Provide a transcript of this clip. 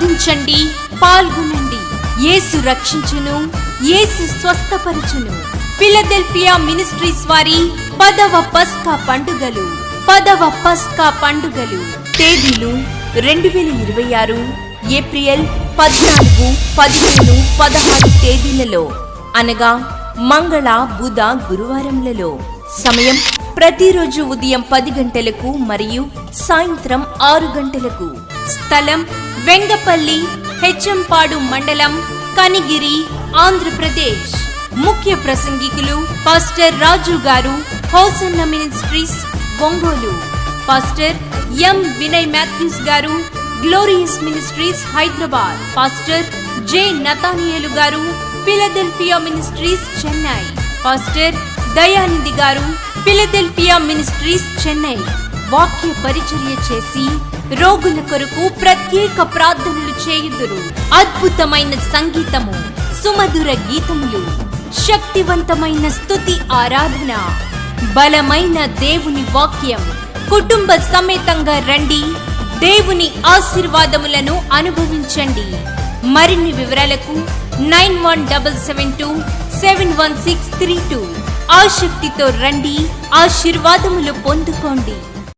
ప్రార్థించండి, పాల్గొనండి. యేసు రక్షించును, యేసు స్వస్థపరచును. ఫిలదెల్ఫియా మినిస్ట్రీస్ వారి 10వ పస్కా పండుగలు. 10వ పస్కా పండుగలు తేదీలు 2026 ఏప్రిల్ 14, 15, 16 తేదీలలో, అనగా మంగళ, బుధ, గురువారములలో. సమయం ప్రతిరోజు ఉదయం 10 గంటలకు మరియు సాయంత్రం 6 గంటలకు. స్థలం వెంగపల్లి, హెచ్ఎంపాడు మండలం, కనిగిరి, ఆంధ్రప్రదేశ్. ముఖ్య ప్రసంగికులు pastor Raju garu, Hosanna ministries, Ongole. Pastor M Vinay Mathews garu, glorious ministries, Hyderabad. Pastor J Nathaniel garu, Philadelphia ministries, Chennai. Pastor Dayanidhi garu, Philadelphia ministries, Chennai. వాక్య పరిచర్య చేసి రోగుల కొరకు ప్రత్యేక ప్రార్థనలు చేయుదురు. అద్భుతమైన సంగీతము, సుమధుర గీతములు, శక్తివంతమైన స్తుతి ఆరాధన, బలమైన దేవుని వాక్యం. కుటుంబ సమేతంగా రండి, దేవుని ఆశీర్వాదములను అనుభవించండి. మరిన్ని వివరాలకు 9177271632. ఆసక్తితో రండి, ఆశీర్వాదములు పొందుకోండి.